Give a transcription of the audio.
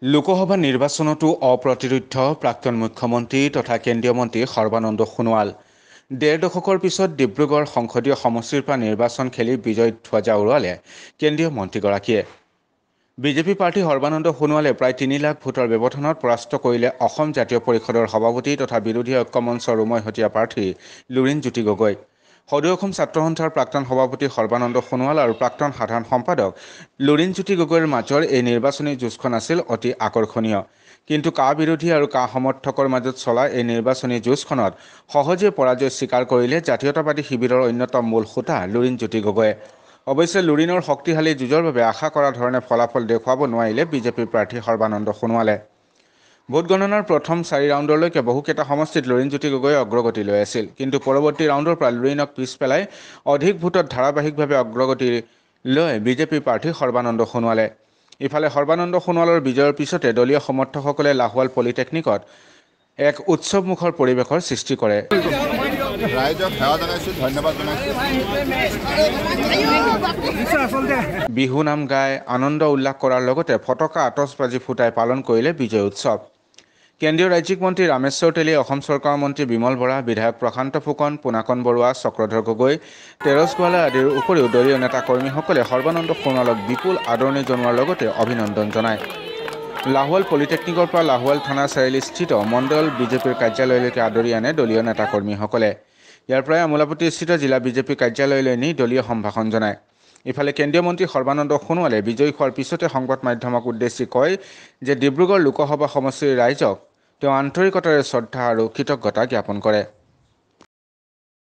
লোকসভা নিৰ্বাচনতো অপ্ৰতিৰোধ্য প্ৰাক্তন মুখ্যমন্ত্ৰী তথা কেন্দ্ৰীয় মন্ত্ৰী সৰ্বানন্দ সোণোৱাল। ডেৰ দশকৰ পিছত ডিব্ৰুগড় সংসদীয় সমষ্টিৰ পৰা নিৰ্বাচন খেলি বিজয় ধ্বজা উৰুৱালে কেন্দ্ৰীয় মন্ত্ৰীগৰাকীয়ে। বিজেপি প্ৰাৰ্থী সৰ্বানন্দ সোণোৱালে প্ৰায় ৩ লাখ ভোটৰ ব্যৱধানত পৰাস্ত কৰিলে অসম জাতীয় পৰিষদৰ সভাপতি তথা বিৰোধী ঐক্য মঞ্চৰ উমৈহতীয়া প্ৰাৰ্থী লুৰিণজ্যোতি গগৈ। সদৌ অসম ছাত্ৰ সন্থাৰ প্ৰাক্তন সভাপতি সৰ্বানন্দ সোণোৱাল আৰু প্ৰাক্তন সাধাৰণ সম্পাদক লুৰিণজ্যোতি গগৈৰ মাজৰ এই নিৰ্বাচনী যুঁজখন আছিল অতি আকৰ্ষণীয়। কিন্তু কা বিৰোধী আৰু কা সমৰ্থকৰ মাজত চলা এই নিৰ্বাচনী যুঁজখনত সহজে পৰাজয় স্বীকাৰ কৰিলে জাতীয়তাবাদী শিবিৰৰ অন্যতম মূল খুঁটা লুৰিণজ্যোতি গগৈয়ে। অৱশ্যে লুৰিণৰ শক্তিশালী যুঁজৰ বাবে আশা কৰা ধৰণে ফলাফল দেখুৱাব নোৱাৰিলে বিজেপিৰ প্ৰাৰ্থী সৰ্বানন্দ সোণোৱালে। ভোট গণনাৰ প্ৰথম 4 ৰাউণ্ডলৈকে বহুকেইটা সমষ্টিত লুৰিণজ্যোতি গগৈয়ে অগ্ৰগতি লৈ আছিল। কিন্তু পৰৱৰ্তী ৰাউণ্ডৰ পৰা লুৰিণক পিছ পেলাই অধিক ভোটত ধাৰাবাহিকভাৱে অগ্ৰগতি লৈ বিজেপিৰ প্ৰাৰ্থী সৰ্বানন্দ সোণোৱালে। ইফালে সৰ্বানন্দ সোণোৱালৰ বিজয়ৰ পিছতে দলীয় সমৰ্থকসকলে লাহোৱাল পলিটেকনিকত এক উৎসৱমুখৰ পৰিৱেশৰ সৃষ্টি কৰে। ৰাইজক সেৱা জনাইছোঁ, ধন্যবাদ জনাইছোঁ। বিহু নাম গাই আনন্দ উল্লাস কৰাৰ লগতে ফটকা আতচবাজি ফুটাই পালন কৰিলে বিজয় উৎসৱ। কেন্দ্ৰীয় ৰাজ্যিক মন্ত্ৰী ৰামেশ্বৰ তেলী, অসম চৰকাৰৰ মন্ত্ৰী বিমল বৰা, বিধায়ক প্ৰশান্ত ফুকন, পুনাকন বৰুৱা, চক্ৰধৰ গগৈ, তেৰছ গোৱালা আদিৰ উপৰিও দলীয় নেতা কৰ্মীসকলে সৰ্বানন্দ সোণোৱালক বিপুল আদৰণি জনোৱাৰ লগতে অভিনন্দন জনায়। লাহোৱাল পলিটেকনিকৰ পৰা লাহোৱাল থানা চাৰিআলিস্থিত মণ্ডল বিজেপিৰ কাৰ্যালয়লৈকে আদৰি আনে দলীয় নেতা কৰ্মীসকলে। ইয়াৰ পৰাই আমোলাপট্টিস্থিত জিলা বিজেপি কাৰ্যালয়লৈ নি দলীয় সম্ভাষণ জনায়। ইফালে কেন্দ্ৰীয় মন্ত্ৰী সৰ্বানন্দ সোণোৱালে বিজয়ী হোৱাৰ পিছতে সংবাদ মাধ্যমক উদ্দেশ্যি কয় যে ডিব্ৰুগড় লোকসভা সমষ্টিৰ ৰাইজক তেওঁ আন্তৰিকতাৰে শ্ৰদ্ধা আৰু কৃতজ্ঞতা জ্ঞাপন কৰে।